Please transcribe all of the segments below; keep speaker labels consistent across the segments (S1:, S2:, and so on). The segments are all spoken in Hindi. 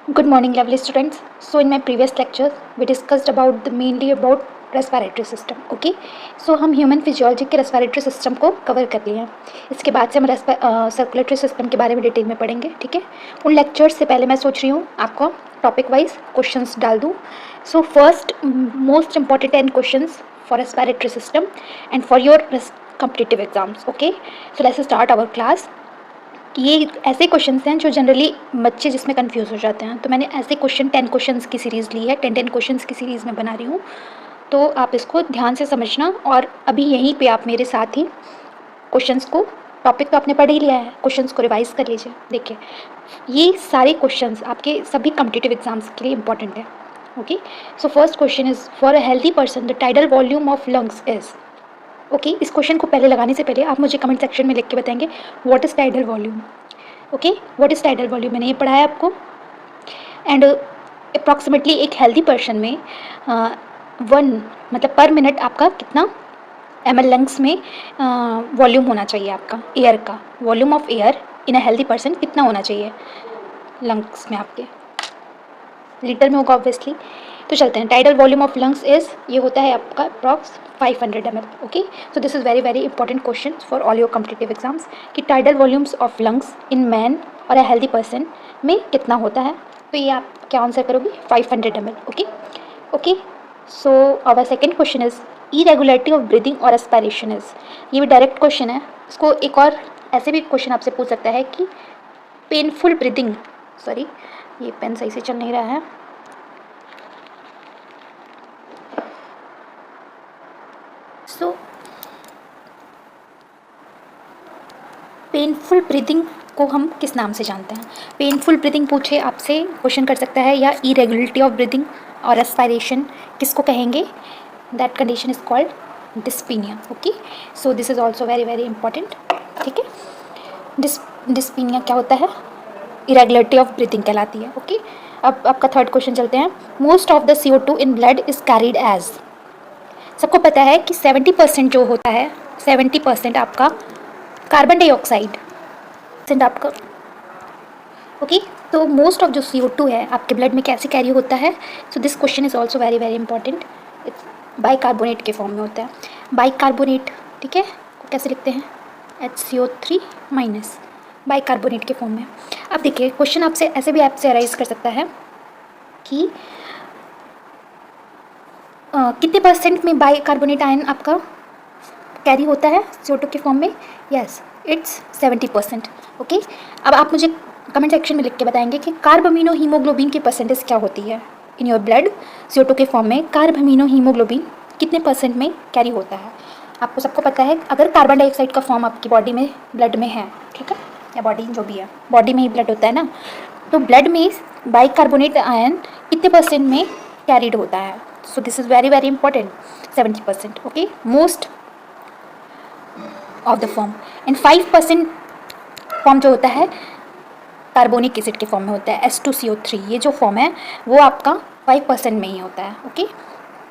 S1: Good morning, lovely students. So in my previous lecture, we discussed mainly about respiratory system. Okay, so हम ह्यूमन फिजियोलॉजी के रेस्पिरेटरी सिस्टम को कवर कर लिए हैं. इसके बाद से हम सर्कुलेटरी सिस्टम के बारे में डिटेल में पढ़ेंगे. ठीक है, उन लेक्चर्स से पहले मैं सोच रही हूँ आपको टॉपिक वाइज क्वेश्चंस डाल दूँ. So first most important 10 questions for respiratory system and for your competitive exams. Okay, so let's start our class. ये ऐसे क्वेश्चंस हैं जो जनरली बच्चे जिसमें कंफ्यूज हो जाते हैं. तो मैंने ऐसे 10 क्वेश्चंस की सीरीज़ ली है, 10 क्वेश्चंस की सीरीज़ में बना रही हूँ. तो आप इसको ध्यान से समझना और अभी यहीं पे आप मेरे साथ ही क्वेश्चंस को, टॉपिक तो आपने पढ़ ही लिया है, क्वेश्चंस को रिवाइज कर लीजिए. देखिए, ये सारे क्वेश्चंस आपके सभी कॉम्पिटिटिव एग्जाम्स के लिए इंपॉर्टेंट है. Okay, so first question is for a healthy person the tidal volume of lungs is. Okay, इस क्वेश्चन को पहले लगाने से पहले आप मुझे कमेंट सेक्शन में लिख के बताएंगे what is tidal volume. Okay, what is tidal volume मैंने ये पढ़ा है आपको. एंड अप्रॉक्सीमेटली एक हेल्दी पर्सन में 1 मतलब पर मिनट आपका कितना ml लंग्स में वॉल्यूम होना चाहिए आपका एयर का. Volume of air in a healthy person कितना होना चाहिए लंग्स में आपके, लीटर में होगा ऑब्वियसली. तो चलते हैं. Tidal volume of lungs is, ये होता है आपका approx 500 ml. Okay, so this is very very important question for all your competitive exams कि tidal volumes of lungs in man और अ हेल्दी पर्सन में कितना होता है. तो ये आप क्या आंसर करोगे 500 ml. Okay okay, so our second question is irregularity of breathing और एस्पायरेशन इज़. ये भी डायरेक्ट क्वेश्चन है. इसको एक और ऐसे भी क्वेश्चन आपसे पूछ सकता है कि पेनफुल ब्रीदिंग, सॉरी ये पेन सही से चल नहीं रहा है. सो पेनफुल ब्रीदिंग को हम किस नाम से जानते हैं. पेनफुल ब्रीदिंग पूछे आपसे क्वेश्चन कर सकता है, या इरेगुलरिटी ऑफ ब्रीदिंग और एस्पायरेशन किसको कहेंगे. That condition is called dyspnoea. Okay, so this is also very very important. ठीक है, डिस्पीनिया क्या होता है, इरेगुलरिटी ऑफ ब्रीदिंग कहलाती है. ओके, अब आपका थर्ड क्वेश्चन चलते हैं. Most of the CO2 in blood is carried as. सबको पता है कि 70% जो होता है, 70% आपका कार्बन डाइऑक्साइड आपका. ओके, तो मोस्ट ऑफ जो CO2 है आपके ब्लड में कैसे कैरी होता है. So this question is also very very important. Bicarbonate के फॉर्म में होता है. बाइकार्बोनेट, ठीक है, कैसे लिखते हैं HCO3- बाइकार्बोनेट के फॉर्म में. अब देखिए, क्वेश्चन आपसे ऐसे भी आपसे अराइज कर सकता है कि कितने परसेंट में बाइकार्बोनेट आयन आपका कैरी होता है CO2 के फॉर्म में. Yes, it's 70%. ओके, अब आप मुझे कमेंट सेक्शन में लिख के बताएंगे कि कार्बमिनो हीमोग्लोबिन की परसेंटेज क्या होती है इन योर ब्लड. CO2 के फॉर्म में कार्बमिनो हीमोग्लोबिन कितने % में कैरी होता है. आपको सबको पता है, अगर कार्बन डाइऑक्साइड का फॉर्म आपकी बॉडी में ब्लड में है, ठीक है, या बॉडी जो भी है, बॉडी में ही ब्लड होता है ना, तो ब्लड में बाइकार्बोनेट आयन कितने % में कैरीड होता है. सो this is very very important, 70%. Okay, most of the form. And 5% form जो होता है कार्बोनिक एसिड के फॉर्म में होता है, H2CO3. ये जो फॉर्म है वो आपका 5% में ही होता है. ओके,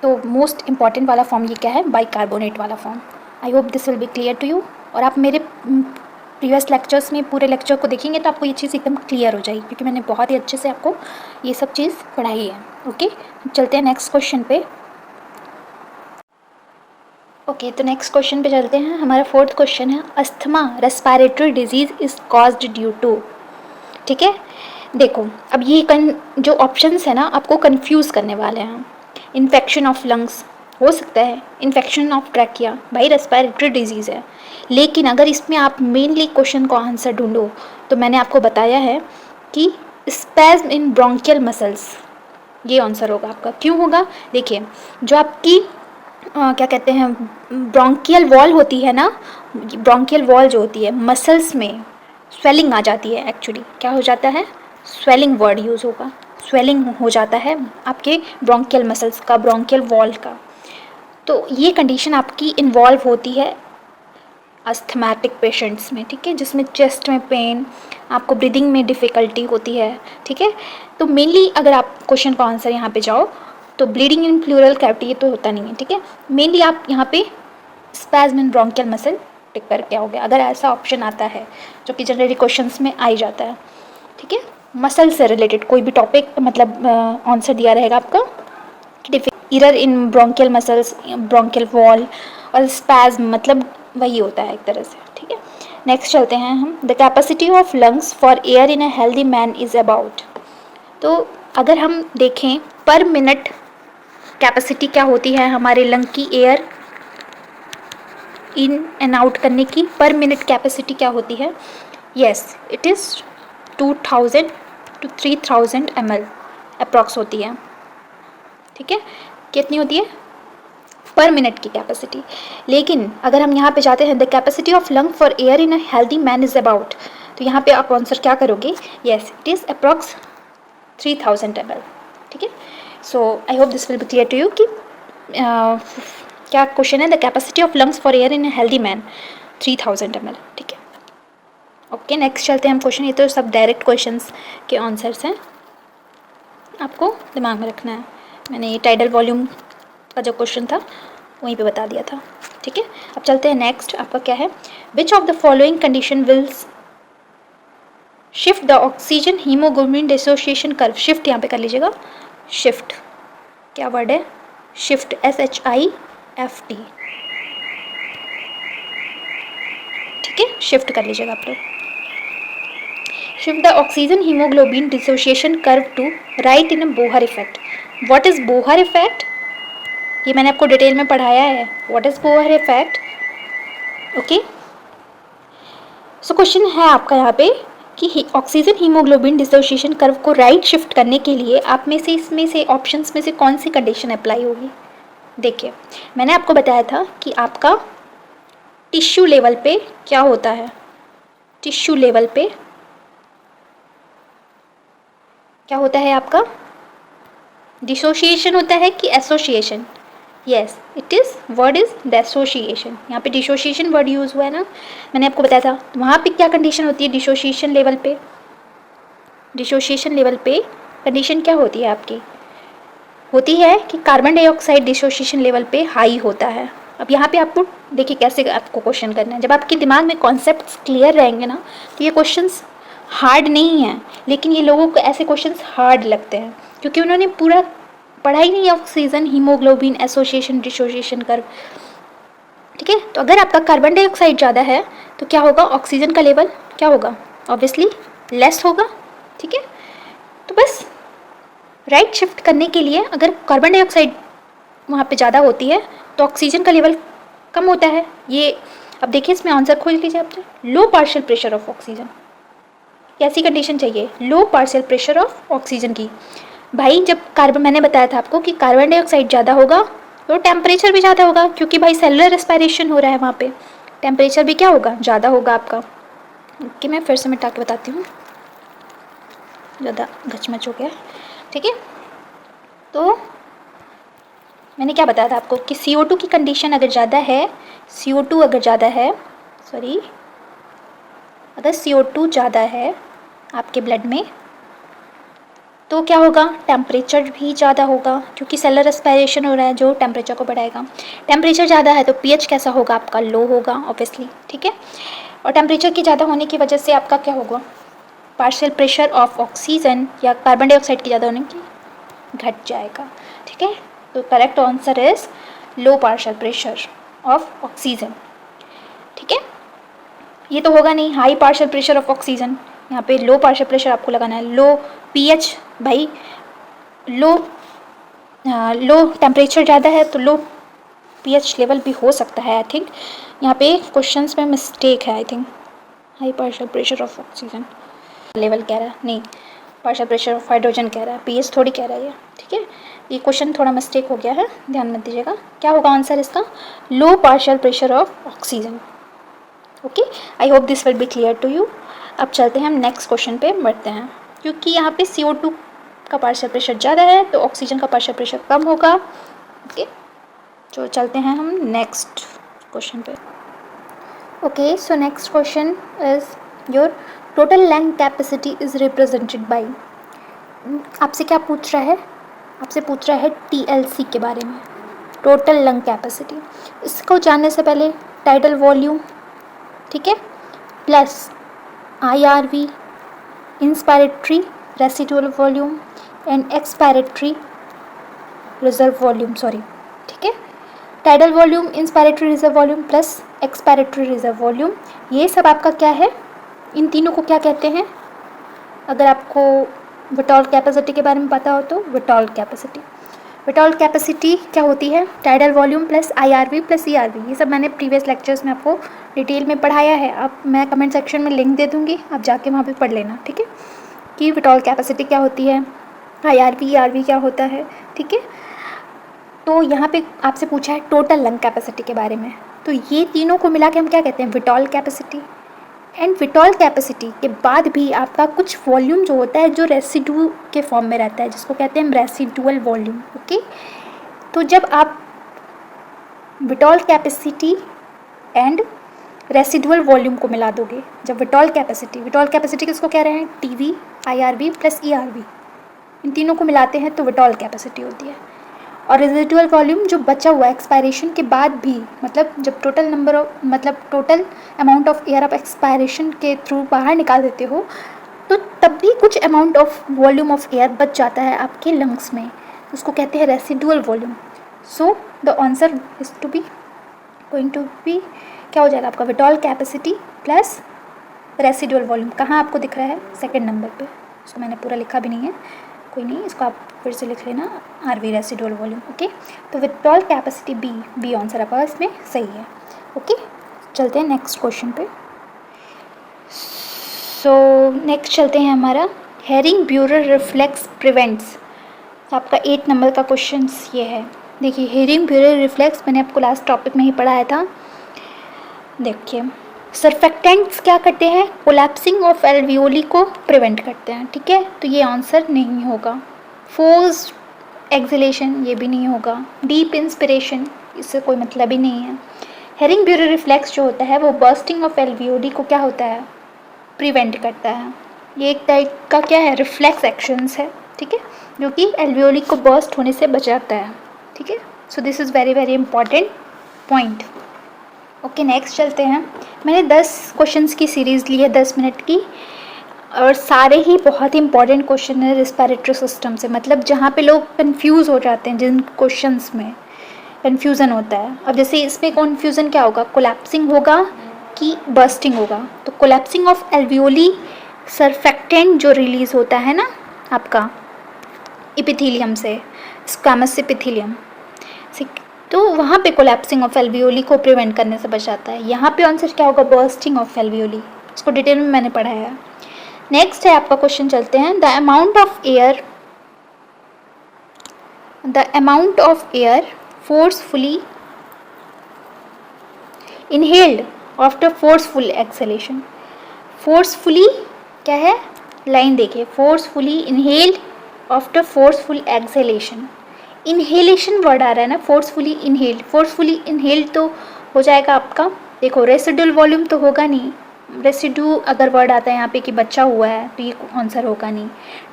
S1: तो मोस्ट इंपॉर्टेंट वाला फॉर्म ये क्या है, बाइकार्बोनेट वाला form. I hope this will be clear to you. और आप मेरे प्रीवियस लेक्चर्स में पूरे लेक्चर को देखेंगे तो आपको ये चीज़ एकदम क्लियर हो जाएगी, क्योंकि मैंने बहुत ही अच्छे से आपको ये सब चीज़ पढ़ाई है. ओके, चलते हैं नेक्स्ट क्वेश्चन पे. ओके, तो नेक्स्ट क्वेश्चन पे चलते हैं. हमारा फोर्थ क्वेश्चन है, asthma respiratory disease is caused due to. ठीक है, देखो अब ये जो ऑप्शंस है ना आपको कंफ्यूज करने वाले हैं. इन्फेक्शन ऑफ लंग्स हो सकता है, इन्फेक्शन ऑफ ट्रैकिया, भाई रेस्पिरेटरी डिजीज़ है. लेकिन अगर इसमें आप मेनली क्वेश्चन को आंसर ढूंढो तो मैंने आपको बताया है कि स्पैज्म इन ब्रोंकियल मसल्स, ये आंसर होगा आपका. क्यों होगा, देखिए, जो आपकी क्या कहते हैं ब्रोंकियल वॉल होती है ना, ब्रोंकियल वॉल जो होती है मसल्स में स्वेलिंग आ जाती है. एक्चुअली क्या हो जाता है, स्वेलिंग वर्ड यूज़ होगा, स्वेलिंग हो जाता है आपके ब्रोंकियल मसल्स का, ब्रोंकियल वॉल का. तो ये कंडीशन आपकी इन्वॉल्व होती है अस्थमैटिक पेशेंट्स में, ठीक है, जिसमें चेस्ट में पेन, आपको ब्रीदिंग में डिफ़िकल्टी होती है. ठीक है, तो मेनली अगर आप क्वेश्चन का आंसर यहाँ पे जाओ तो ब्लीडिंग इन प्लूरल कैविटी ये तो होता नहीं है. ठीक है, मेनली आप यहाँ पे स्पैज्म इन ब्रोंकियल मसल टिक करके आओगे अगर ऐसा ऑप्शन आता है, जो कि जनरली क्वेश्चंस में आ ही जाता है. ठीक है, मसल से रिलेटेड कोई भी टॉपिक मतलब आंसर दिया रहेगा आपका कि इरर इन ब्रोंकियल मसल्स, ब्रोंकियल वॉल और स्पैज्म, मतलब वही होता है एक तरह से, ठीक है। नेक्स्ट चलते हैं हम। The capacity of lungs for air in a healthy man is about. तो अगर हम देखें पर मिनट कैपेसिटी क्या होती है हमारे लंग की, एयर इन एंड आउट करने की पर मिनट कैपेसिटी क्या होती है? Yes, it is 2000 to 3000 ml approx होती है, ठीक है। कितनी होती है पर मिनट की कैपेसिटी। लेकिन अगर हम यहाँ पे जाते हैं the capacity of lung for air in a healthy man is about, तो यहाँ पे आप आंसर क्या करोगे? Yes, it is approx 3000 ml, ठीक है। So I hope this will be clear to you कि क्या क्वेश्चन है, the capacity of lungs for air in a healthy man 3000 ml, ठीक है। ओके, नेक्स्ट चलते हैं हम क्वेश्चन। ये तो सब डायरेक्ट क्वेश्चंस के आंसर्स हैं, आपको दिमाग में रखना है। मैंने ये टाइडल वॉल्यूम का जो क्वेश्चन था वहीं पे बता दिया था, ठीक है। अब चलते हैं नेक्स्ट, आपका क्या है? Which of the following condition will shift the oxygen haemoglobin dissociation curve? Shift यहाँ पे कर लीजिएगा, शिफ्ट क्या वर्ड है? शिफ्ट, SHIFT, ठीक है, शिफ्ट कर लीजिएगा आप लोग। Shift the oxygen haemoglobin dissociation curve to right in a Bohr effect. What is Bohr effect? ये मैंने आपको डिटेल में पढ़ाया है, what is Bohr effect, okay. So question है आपका यहाँ पे कि ऑक्सीजन हीमोग्लोबिन डिसोसिएशन कर्व को राइट शिफ्ट करने के लिए आप में से इसमें से ऑप्शंस में से कौन सी कंडीशन अप्लाई होगी? देखिए, मैंने आपको बताया था कि आपका टिश्यू लेवल पे क्या होता है, टिश्यू लेवल पे क्या होता है आपका? डिसोसिएशन होता है कि association? Yes, it is word is dissociation. यहाँ पे डिसोसिएशन वर्ड यूज़ हुआ है ना, मैंने आपको बताया था। वहाँ पे क्या कंडीशन होती है डिसोसिएशन लेवल पे? डिसोसिएशन लेवल पे कंडीशन क्या होती है आपकी? होती है कि कार्बन डाइऑक्साइड डिसोसिएशन लेवल पे हाई होता है। अब यहाँ पे आपको देखिए कैसे आपको क्वेश्चन करना है। जब आपके दिमाग में कॉन्सेप्ट्स क्लियर रहेंगे ना, तो ये क्वेश्चंस हार्ड नहीं है, लेकिन ये लोगों को ऐसे क्वेश्चंस हार्ड लगते हैं क्योंकि उन्होंने पूरा पढ़ा ही नहीं है oxygen haemoglobin association dissociation curve, ठीक है। तो अगर आपका कार्बन डाइऑक्साइड ज़्यादा है तो क्या होगा? ऑक्सीजन का लेवल क्या होगा? ऑब्वियसली लेस होगा, ठीक है। तो बस राइट शिफ्ट करने के लिए अगर कार्बन डाइऑक्साइड वहाँ पे ज़्यादा होती है तो ऑक्सीजन का लेवल कम होता है। ये अब देखिए, इसमें आंसर खोज लीजिए आपने। लो पार्शियल प्रेशर ऑफ ऑक्सीजन, कैसी कंडीशन चाहिए? लो पार्शियल प्रेशर ऑफ ऑक्सीजन की। भाई जब कार्बन, मैंने बताया था आपको कि कार्बन डाइऑक्साइड ज़्यादा होगा तो टेम्परेचर भी ज़्यादा होगा, क्योंकि भाई सेलुलर रेस्पिरेशन हो रहा है वहाँ पे, टेम्परेचर भी क्या होगा? ज़्यादा होगा आपका। ओके, मैं फिर से मिटा के बताती हूँ, ज़्यादा घचमच हो गया, ठीक है। तो मैंने क्या बताया था आपको कि CO2 की कंडीशन अगर ज़्यादा है, CO2 अगर ज़्यादा है, सॉरी, अगर CO2 ज़्यादा है आपके ब्लड में तो क्या होगा? टेम्परेचर भी ज़्यादा होगा, क्योंकि सेलुलर रेस्पिरेशन हो रहा है जो टेम्परेचर को बढ़ाएगा। टेम्परेचर ज़्यादा है तो pH कैसा होगा आपका? लो होगा ऑब्वियसली, ठीक है। और टेम्परेचर की ज़्यादा होने की वजह से आपका क्या होगा? पार्शियल प्रेशर ऑफ ऑक्सीजन या कार्बन डाइऑक्साइड की ज़्यादा होने की घट जाएगा, ठीक है। तो correct answer is low partial pressure of oxygen, ठीक है। ये तो होगा नहीं high partial pressure of oxygen, यहाँ पे लो पार्शियल प्रेशर आपको लगाना है। लो pH, भाई लो टेम्परेचर ज़्यादा है तो लो pH लेवल भी हो सकता है। आई थिंक यहाँ पे क्वेश्चंस में मिस्टेक है, I think high partial pressure of oxygen level कह रहा है, नहीं पार्शियल प्रेशर ऑफ हाइड्रोजन कह रहा है, pH थोड़ी कह रहा है ये, ठीक है। ये क्वेश्चन थोड़ा मिस्टेक हो गया है, ध्यान मत दीजिएगा। क्या होगा आंसर इसका? Low partial pressure of oxygen, okay. I hope this will be clear to you. अब चलते हैं हम नेक्स्ट क्वेश्चन पे बढ़ते हैं, क्योंकि यहाँ पे CO2 का पार्शियल प्रेशर ज़्यादा है तो ऑक्सीजन का पार्शियल प्रेशर कम होगा, ओके। तो चलते हैं हम नेक्स्ट क्वेश्चन पे। Okay, so next question is your total lung capacity is represented by. आपसे क्या पूछ रहा है? आपसे पूछ रहा है TLC के बारे में, टोटल लंग कैपेसिटी। इसको जानने से पहले टाइडल वॉल्यूम, ठीक है, plus IRV inspiratory residual volume and expiratory reserve volume, sorry, ठीक है। Tidal volume, inspiratory reserve volume plus expiratory reserve volume, ये सब आपका क्या है, इन तीनों को क्या कहते हैं? अगर आपको विटॉल कैपेसिटी के बारे में पता हो तो विटॉल कैपेसिटी। विटॉल कैपेसिटी क्या होती है? Tidal volume plus IRV plus ERV। ये सब मैंने प्रीवियस लेक्चर्स में आपको डिटेल में पढ़ाया है। आप, मैं कमेंट सेक्शन में लिंक दे दूँगी, आप जाके वहाँ पे पढ़ लेना, ठीक है, कि विटॉल कैपेसिटी क्या होती है, IRV ERV क्या होता है, ठीक है। तो यहाँ पे आपसे पूछा है टोटल लंग कैपेसिटी के बारे में, तो ये तीनों को मिला के हम क्या कहते हैं? विटॉल कैपेसिटी। एंड विटॉल कैपेसिटी के बाद भी आपका कुछ वॉल्यूम जो होता है जो रेसिड्यू के फॉर्म में रहता है, जिसको कहते हैं रेसिडुअल वॉल्यूम, ओके। तो जब आप विटॉल कैपेसिटी एंड रेसिडुअल वॉल्यूम को मिला दोगे, जब विटॉल कैपेसिटी किसको कह रहे हैं? TV IRV प्लस ERV, इन तीनों को मिलाते हैं तो विटॉल कैपेसिटी होती है। और रेजिडुअल वॉल्यूम जो बचा हुआ एक्सपायरेशन के बाद भी, मतलब जब टोटल अमाउंट ऑफ एयर आप एक्सपायरेशन के थ्रू बाहर निकाल देते हो, तो तब भी कुछ amount of volume of air बच जाता है आपके लंग्स में, उसको कहते हैं residual volume. So the answer is going to be क्या हो जाएगा आपका? Vital capacity plus residual volume. कहाँ आपको दिख रहा है? सेकेंड नंबर पे। इसको मैंने पूरा लिखा भी नहीं है, कोई नहीं, इसको आप फिर से लिख लेना, RV रेसिडुअल वॉल्यूम, ओके। तो विटॉल कैपेसिटी बी आंसर आपका इसमें सही है, ओके। चलते हैं नेक्स्ट क्वेश्चन पे। सो नेक्स्ट चलते हैं हमारा हेरिंग ब्यूरर रिफ्लेक्स प्रिवेंट्स। आपका 8 नंबर का क्वेश्चन ये है। देखिए, हेरिंग ब्यूरर रिफ्लेक्स मैंने आपको लास्ट टॉपिक में ही पढ़ाया था। देखिए, सर्फेक्टेंट्स क्या करते हैं? कोलैप्सिंग ऑफ एल्वियोली को प्रिवेंट करते हैं, ठीक है, तो ये आंसर नहीं होगा। फोर्स्ड एक्सहेलेशन, ये भी नहीं होगा। डीप इंस्पिरेशन, इससे कोई मतलब ही नहीं है। हेरिंग ब्यूरर रिफ्लेक्स जो होता है वो बर्स्टिंग ऑफ एल्वियोली को क्या होता है? प्रिवेंट करता है। ये एक टाइप का क्या है? रिफ्लेक्स एक्शंस है, ठीक है, जो कि एल्वियोली को बर्स्ट होने से बचाता है, ठीक है। सो this is very very important point, okay. Next चलते हैं। मैंने 10 क्वेश्चंस की सीरीज़ ली है 10 मिनट की, और सारे ही बहुत ही इंपॉर्टेंट क्वेश्चन है रिस्पिरेटरी सिस्टम से, मतलब जहाँ पे लोग कंफ्यूज हो जाते हैं, जिन क्वेश्चंस में कंफ्यूजन होता है। अब जैसे इसमें कन्फ्यूज़न क्या होगा? कोलैप्सिंग होगा कि बर्स्टिंग होगा? तो कोलैप्सिंग ऑफ एल्वियोली सर्फेक्टेंट जो रिलीज़ होता है ना आपका एपिथेलियम से, स्क्वैमस एपिथेलियम, तो वहाँ पे कोलैप्सिंग ऑफ एल्वियोली को प्रिवेंट करने से बचाता है। यहाँ पे आंसर क्या होगा? Bursting of alveoli. इसको डिटेल में मैंने पढ़ाया है। नेक्स्ट है आपका क्वेश्चन, चलते हैं। The amount of air forcefully inhaled after forceful exhalation. Forcefully क्या है? लाइन देखिए, forcefully inhaled after forceful exhalation. Inhalation word आ रहा है ना, फोर्सफुली इनहेल्ड तो हो जाएगा आपका, देखो रेसिडुअल वॉल्यूम तो होगा नहीं, रेसिड्यू अगर वर्ड आता है यहाँ पे कि बचा हुआ है तो ये आंसर होगा नहीं।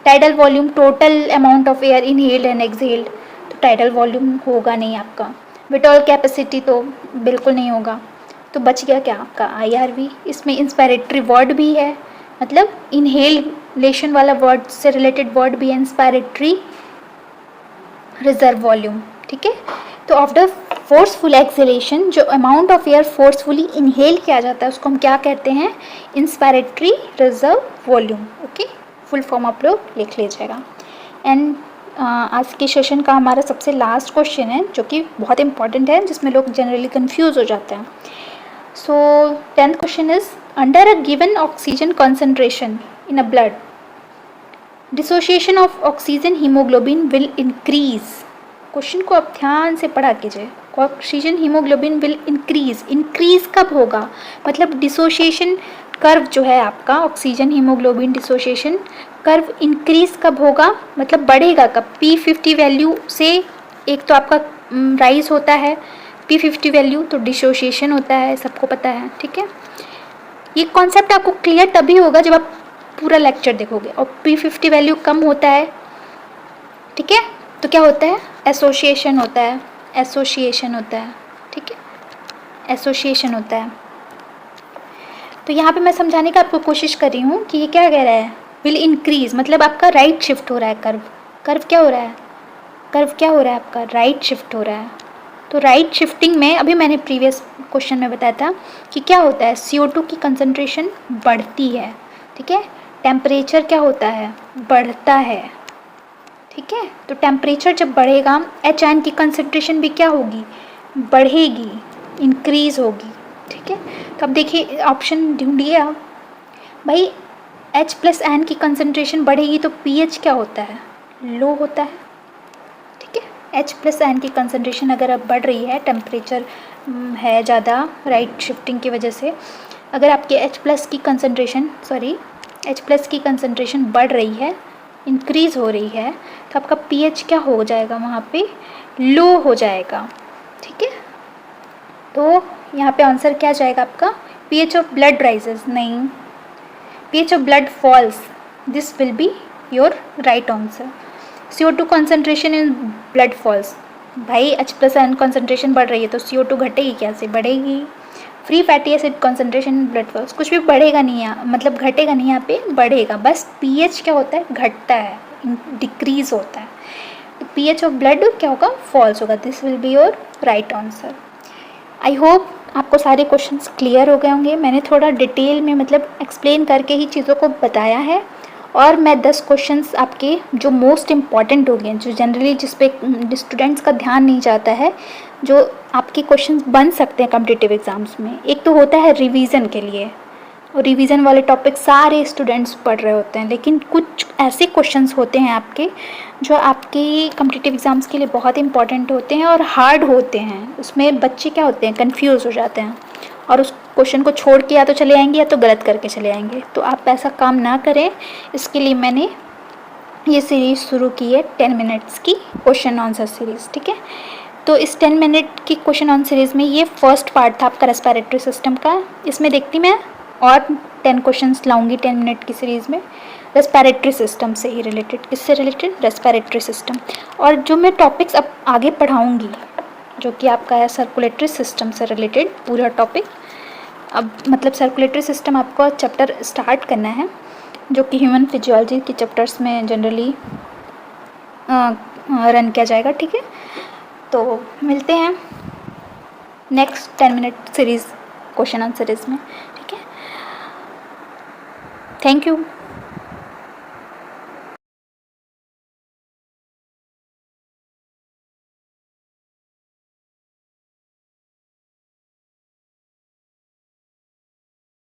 S1: Tidal volume, total amount of air inhaled and exhaled, तो टाइडल वॉल्यूम होगा नहीं आपका। विटॉल कैपेसिटी तो बिल्कुल नहीं होगा। तो बच गया क्या आपका? IRV। इसमें इंस्पायरेटरी वर्ड भी है, मतलब इनहेलेशन वाला वर्ड से रिलेटेड वर्ड भी है, इंस्पायरेटरी रिजर्व वॉल्यूम, ठीक है। तो आफ्टर फोर्सफुल एक्सहेलेशन जो amount of air forcefully inhale किया जाता है उसको हम क्या कहते हैं? Inspiratory reserve volume, okay. Full form आप लोग लिख लीजिएगा। एंड आज के सेशन का हमारा सबसे लास्ट क्वेश्चन है जो कि बहुत इंपॉर्टेंट है, जिसमें लोग जनरली कंफ्यूज हो जाते हैं। सो 10th question is, under a given oxygen concentration in a blood, dissociation of oxygen haemoglobin will increase. Question को आप ध्यान से पढ़ा कीजिए। ऑक्सीजन हीमोग्लोबिन विल इंक्रीज कब होगा? मतलब डिसोसिएशन कर्व जो है आपका, oxygen haemoglobin dissociation curve increase कब होगा, मतलब बढ़ेगा कब? P50 वैल्यू से एक तो आपका राइज होता है P50 वैल्यू, तो डिसोसिएशन होता है, सबको पता है, ठीक है। ये कॉन्सेप्ट आपको क्लियर तभी होगा जब आप पूरा लेक्चर देखोगे। और P50 वैल्यू कम होता है, ठीक है, तो क्या होता है? एसोसिएशन होता है, ठीक है, एसोसिएशन होता है। तो यहाँ पे मैं समझाने का आपको कोशिश कर रही हूँ कि ये क्या कह रहा है, विल इंक्रीज, मतलब आपका राइट शिफ्ट हो रहा है कर्व। कर्व क्या हो रहा है? कर्व क्या हो रहा है आपका? राइट शिफ्ट हो रहा है। तो राइट शिफ्टिंग में अभी मैंने प्रीवियस क्वेश्चन में बताया था कि क्या होता है, CO2 की कंसंट्रेशन बढ़ती है, ठीक है। टेम्परेचर क्या होता है? बढ़ता है, ठीक है। तो टेम्परेचर जब बढ़ेगा HN की कंसंट्रेशन भी क्या होगी? बढ़ेगी, इंक्रीज होगी, ठीक है। तो अब देखिए ऑप्शन ढूंढिए आप भाई। H+N की कंसंट्रेशन बढ़ेगी तो pH क्या होता है? लो होता है, ठीक है। H+N की कंसंट्रेशन अगर अब बढ़ रही है, टेम्परेचर है ज़्यादा राइट शिफ्टिंग की वजह से, अगर आपके H+ की कंसंट्रेशन बढ़ रही है, इंक्रीज़ हो रही है, तो आपका pH क्या हो जाएगा वहाँ पे? लो हो जाएगा, ठीक है। तो यहाँ पे आंसर क्या जाएगा आपका? pH ऑफ ब्लड राइजेस, नहीं, pH of blood falls. This will be your right answer. CO2 concentration in blood falls. भाई H+N concentration बढ़ रही है तो CO2 घटेगी कैसे? बढ़ेगी। Free fatty acid concentration in blood falls, कुछ भी बढ़ेगा नहीं यहाँ, मतलब घटेगा नहीं, यहाँ पे बढ़ेगा। बस pH क्या होता है? घटता है, डिक्रीज होता है। तो pH ऑफ ब्लड क्या होगा? फॉल्स होगा। This will be your right answer. I hope आपको सारे क्वेश्चंस क्लियर हो गए होंगे। मैंने थोड़ा डिटेल में मतलब एक्सप्लेन करके ही चीज़ों को बताया है, और मैं 10 क्वेश्चंस आपके जो मोस्ट इम्पॉर्टेंट हो गए, जो जनरली जिस पे स्टूडेंट्स का ध्यान नहीं जाता है, जो आपके क्वेश्चंस बन सकते हैं कॉम्पिटिटिव एग्ज़ाम्स में। एक तो होता है रिवीजन के लिए, और रिवीजन वाले टॉपिक सारे स्टूडेंट्स पढ़ रहे होते हैं, लेकिन कुछ ऐसे क्वेश्चंस होते हैं आपके जो आपके कॉम्पिटिटिव एग्ज़ाम्स के लिए बहुत इंपॉर्टेंट होते हैं और हार्ड होते हैं। उसमें बच्चे क्या होते हैं? कंफ्यूज हो जाते हैं और उस क्वेश्चन को छोड़ के या तो चले आएंगे या तो गलत करके चले आएंगे। तो आप ऐसा काम ना करें, इसके लिए मैंने ये सीरीज़ शुरू की है 10 मिनट्स की क्वेश्चन आंसर सीरीज़, ठीक है। तो इस 10 मिनट की क्वेश्चन आंसर सीरीज़ में ये फर्स्ट पार्ट था आपका रेस्पिरेटरी सिस्टम का। इसमें देखती मैं और 10 क्वेश्चंस लाऊंगी 10 मिनट की सीरीज़ में रेस्पिरेटरी सिस्टम से ही रिलेटेड। किससे रिलेटेड? Respiratory system. और जो मैं टॉपिक्स अब आगे पढ़ाऊंगी जो कि आपका है सर्कुलेटरी सिस्टम से रिलेटेड पूरा टॉपिक। अब मतलब सर्कुलेटरी सिस्टम आपको चैप्टर स्टार्ट करना है, जो कि ह्यूमन फिजियोलॉजी के चैप्टर्स में जनरली रन किया जाएगा, ठीक है। तो मिलते हैं next 10 minute series question answer series में, ठीक है। Thank you.